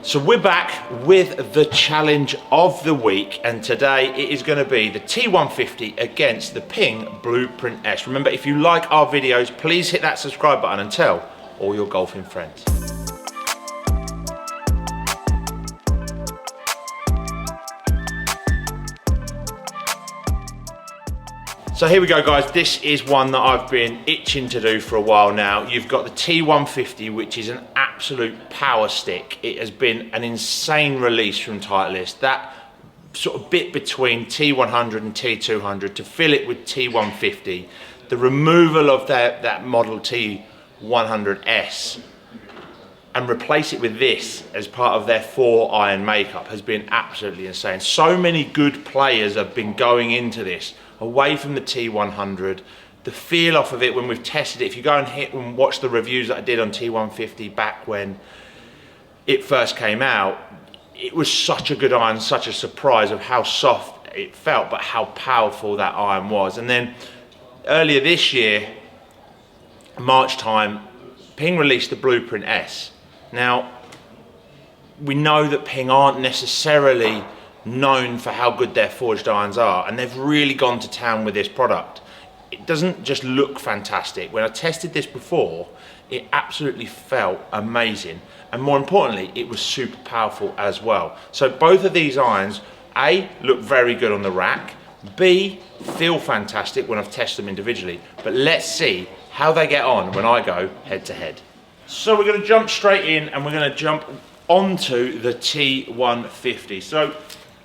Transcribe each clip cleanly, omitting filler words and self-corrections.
So we're back with the challenge of the week, and today it is going to be the T150 against the Ping Blueprint S. Remember, if you like our videos, please hit that subscribe button and tell all your golfing friends. So here we go, guys. This is one that I've been itching to do for a while now. You've got the T150, which is an absolute power stick. It has been an insane release from Titleist. That sort of bit between T100 and T200 to fill it with T150. The removal of that model T100S and replace it with this as part of their 4-iron makeup has been absolutely insane. So many good players have been going into this away from the T100. The feel off of it when we've tested it, if you go and watch the reviews that I did on T150 back when it first came out, it was such a good iron, such a surprise of how soft it felt, but how powerful that iron was. And then earlier this year, March time, Ping released the Blueprint S. Now, we know that Ping aren't necessarily known for how good their forged irons are, and they've really gone to town with this product. It doesn't just look fantastic. When I tested this before, it absolutely felt amazing, and more importantly, it was super powerful as well. So both of these irons, A, look very good on the rack, B, feel fantastic when I've tested them individually, but let's see how they get on when I go head to head. So we're going to jump straight in and we're going to jump onto the T150. So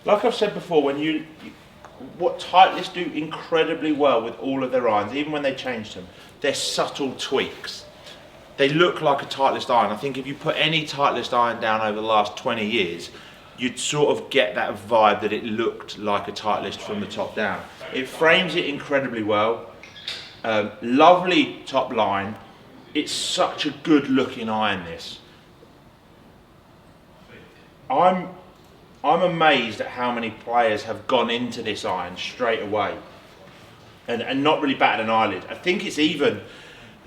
like I've said before, what Titleist do incredibly well with all of their irons, even when they changed them, they're subtle tweaks. They look like a Titleist iron. I think if you put any Titleist iron down over the last 20 years, you'd sort of get that vibe that it looked like a Titleist from the top down. It frames it incredibly well. Lovely top line. It's such a good looking iron, this. I'm amazed at how many players have gone into this iron straight away and not really batted an eyelid. I think it's even,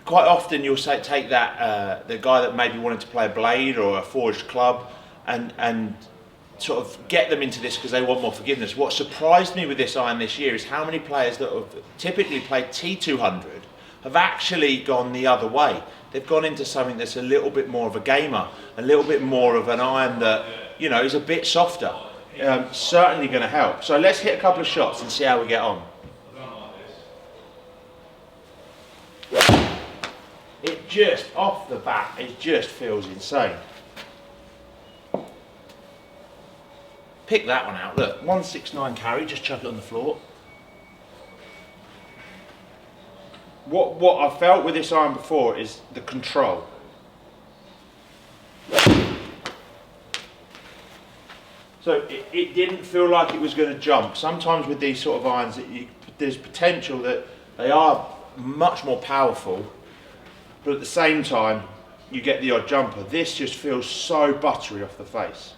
quite often you'll say, take that, the guy that maybe wanted to play a blade or a forged club and sort of get them into this because they want more forgiveness. What surprised me with this iron this year is how many players that have typically played T200 have actually gone the other way. They've gone into something that's a little bit more of a gamer, a little bit more of an iron that, you know, is a bit softer. Certainly going to help. So let's hit a couple of shots and see how we get on. It just, off the bat, it just feels insane. Pick that one out. Look, 169 carry, just chuck it on the floor. What I felt with this iron before is the control. So it didn't feel like it was going to jump. Sometimes with these sort of irons, there's potential that they are much more powerful, but at the same time, you get the odd jumper. This just feels so buttery off the face.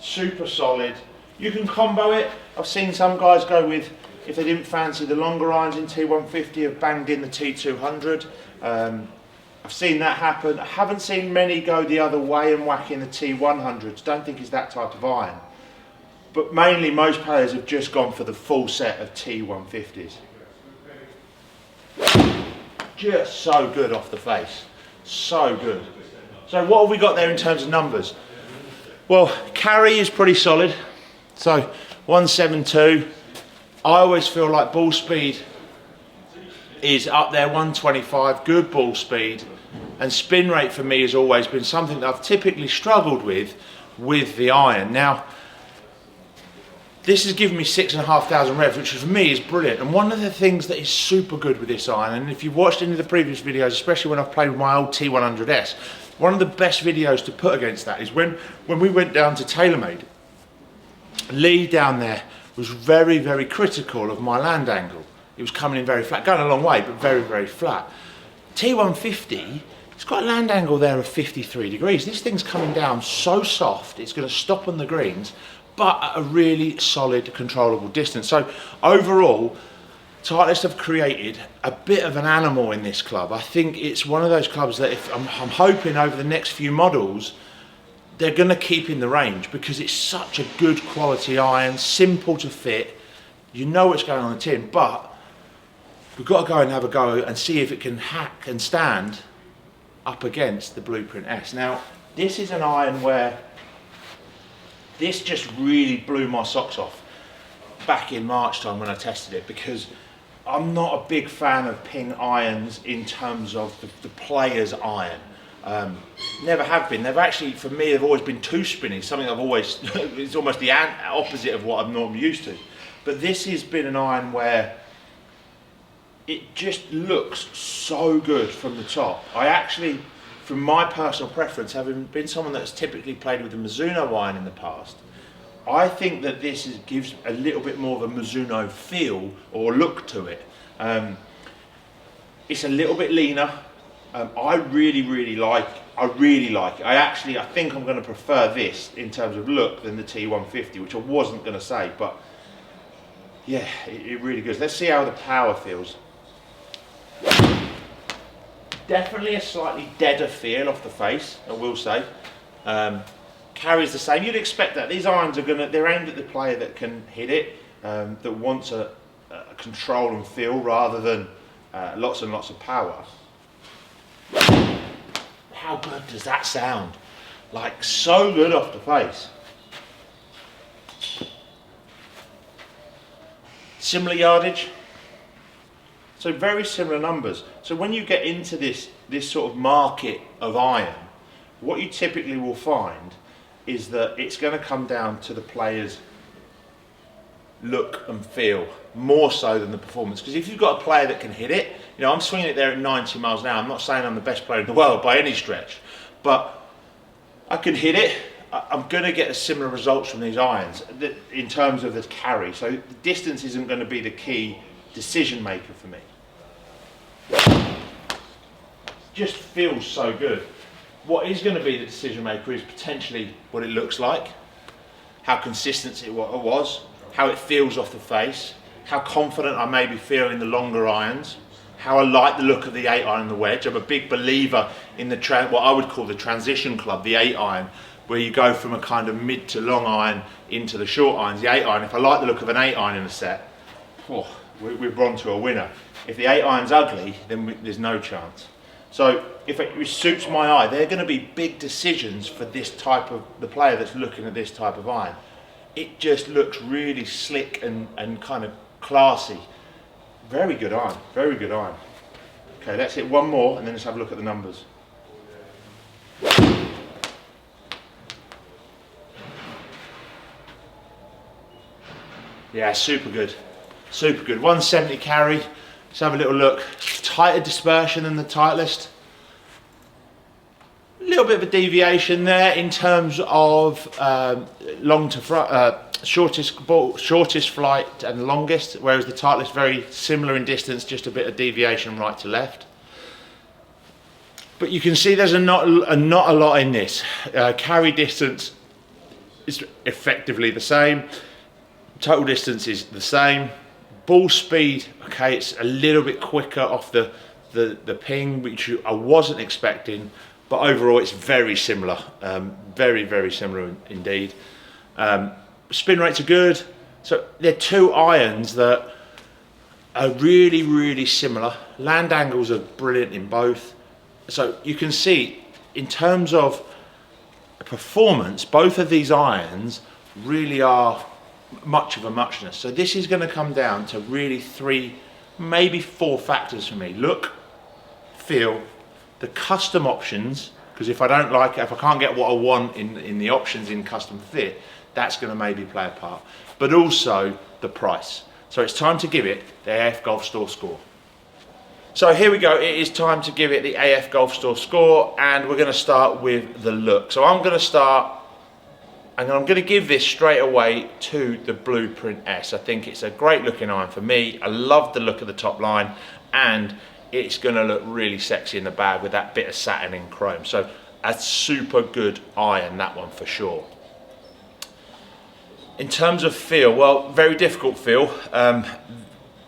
Super solid. You can combo it. I've seen some guys go with, if they didn't fancy the longer irons in T150, have banged in the T200. I've seen that happen. I haven't seen many go the other way and whack in the T100s. Don't think it's that type of iron. But mainly most players have just gone for the full set of T150s. Just so good off the face. So good. So what have we got there in terms of numbers? Well, carry is pretty solid. So 172. I always feel like ball speed is up there, 125, good ball speed. And spin rate for me has always been something that I've typically struggled with the iron. Now, this has given me 6,500 revs, which for me is brilliant. And one of the things that is super good with this iron, and if you've watched any of the previous videos, especially when I've played with my old T100S, one of the best videos to put against that is when we went down to TaylorMade. Lee down there was very, very critical of my land angle. It was coming in very flat, going a long way, but very, very flat. T150, it's got a land angle there of 53 degrees. This thing's coming down so soft, it's going to stop on the greens, but at a really solid, controllable distance. So overall, Titleist have created a bit of an animal in this club. I think it's one of those clubs that if I'm hoping over the next few models, they're going to keep in the range because it's such a good quality iron, simple to fit. You know what's going on the tin, but we've got to go and have a go and see if it can hack and stand up against the Blueprint S. Now, this is an iron where this just really blew my socks off back in March time when I tested it, because I'm not a big fan of ping irons in terms of the player's iron. Never have been. They've actually, for me, they've always been too spinny, something I've always, it's almost the opposite of what I'm normally used to. But this has been an iron where it just looks so good from the top. I actually, from my personal preference, having been someone that's typically played with a Mizuno iron in the past, I think that this gives a little bit more of a Mizuno feel or look to it. It's a little bit leaner. I really like it. I think I'm going to prefer this in terms of look than the T150, which I wasn't going to say, but yeah, it really goes. Let's see how the power feels. Definitely a slightly deader feel off the face, I will say. Carries the same. You'd expect that. These irons they're aimed at the player that can hit it, that wants a control and feel rather than lots and lots of power. How good does that sound? Like, so good off the face. Similar yardage. So very similar numbers. So when you get into this sort of market of iron, what you typically will find is that it's going to come down to the player's look and feel more so than the performance. Because if you've got a player that can hit it, you know, I'm swinging it there at 90 miles an hour. I'm not saying I'm the best player in the world by any stretch, but I can hit it. I'm going to get similar results from these irons in terms of the carry. So the distance isn't going to be the key decision maker for me. Just feels so good. What is going to be the decision maker is potentially what it looks like, how consistent it was, how it feels off the face, how confident I maybe feel in the longer irons, how I like the look of the 8-iron and the wedge. I'm a big believer in what I would call the transition club, the 8-iron, where you go from a kind of mid to long iron into the short irons. The 8-iron, if I like the look of an 8-iron in a set, we're on to a winner. If the 8-iron's ugly, then there's no chance. So if it suits my eye, they're going to be big decisions for this type of, the player that's looking at this type of iron. It just looks really slick and kind of classy. Very good iron, very good iron. Okay, let's hit one more and then let's have a look at the numbers. Yeah, super good. Super good. 170 carry. Let's have a little look. Tighter dispersion than the Titleist. A little bit of a deviation there in terms of long to front, shortest flight and longest, whereas the Titleist very similar in distance, just a bit of deviation right to left. But you can see there's not a lot in this. Carry distance is effectively the same. Total distance is the same. Ball speed, okay, it's a little bit quicker off the ping, which I wasn't expecting, but overall it's very similar, very similar indeed. Spin rates are good. So they're two irons that are really similar. Land angles are brilliant in both. So you can see in terms of performance, both of these irons really are much of a muchness. So this is going to come down to really 3, maybe 4 factors for me. Look, feel, the custom options, because if I don't like it, if I can't get what I want in the options in custom fit, that's going to maybe play a part. But also the price. So it's time to give it the AFGolfStore score. So here we go, it is time to give it the AFGolfStore score, and we're going to start with the look. So I'm going to start, and I'm going to give this straight away to the Blueprint S. I think it's a great looking iron for me. I love the look of the top line, and it's going to look really sexy in the bag with that bit of satin in chrome. So a super good iron, that one for sure. In terms of feel, well, very difficult feel.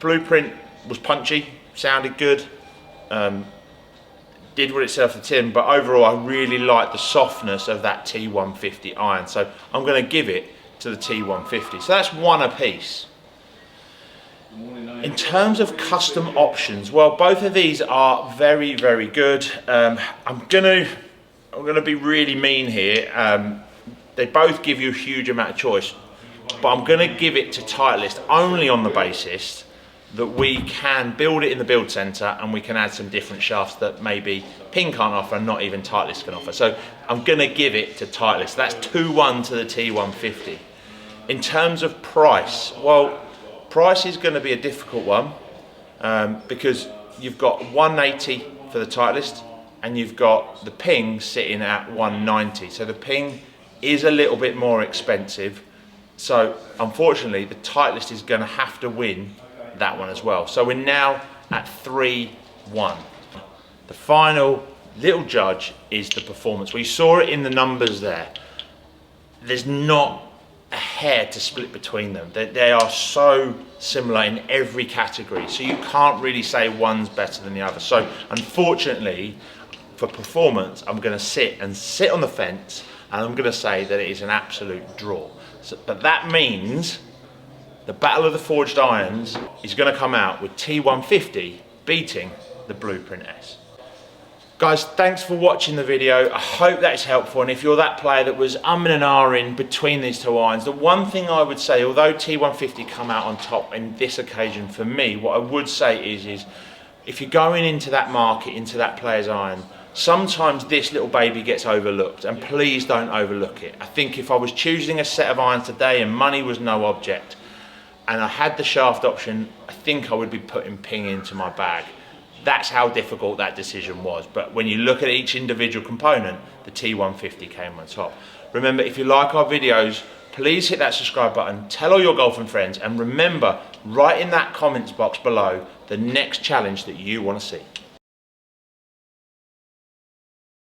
Blueprint was punchy, sounded good, did what it said off the tin, but overall I really like the softness of that T150 iron, so I'm going to give it to the T150. So that's one apiece. In terms of custom options, well, both of these are very, very good. I'm gonna be really mean here. They both give you a huge amount of choice, but I'm gonna give it to Titleist only on the basis that we can build it in the build centre and we can add some different shafts that maybe Ping can't offer and not even Titleist can offer. So I'm gonna give it to Titleist. That's 2-1 to the T150. In terms of price, well, price is going to be a difficult one because you've got 180 for the Titleist and you've got the Ping sitting at 190. So the Ping is a little bit more expensive. So unfortunately, the Titleist is going to have to win that one as well. So we're now at 3-1. The final little judge is the performance. We saw it in the numbers there. There's not a hair to split between them. They are so similar in every category, so you can't really say one's better than the other. So unfortunately, for performance, I'm going to sit on the fence, and I'm going to say that it is an absolute draw. So, but that means the Battle of the Forged Irons is going to come out with T150 beating the Blueprint S. Guys, thanks for watching the video. I hope that's helpful, and if you're that player that was umming and ahhing between these two irons, the one thing I would say, although T150 come out on top in this occasion for me, what I would say is if you're going into that market, into that player's iron, sometimes this little baby gets overlooked, and please don't overlook it. I think if I was choosing a set of irons today and money was no object, and I had the shaft option, I think I would be putting Ping into my bag. That's how difficult that decision was. But when you look at each individual component, the T150 came on top. Remember, if you like our videos, please hit that subscribe button, tell all your golfing friends, and remember, write in that comments box below the next challenge that you want to see.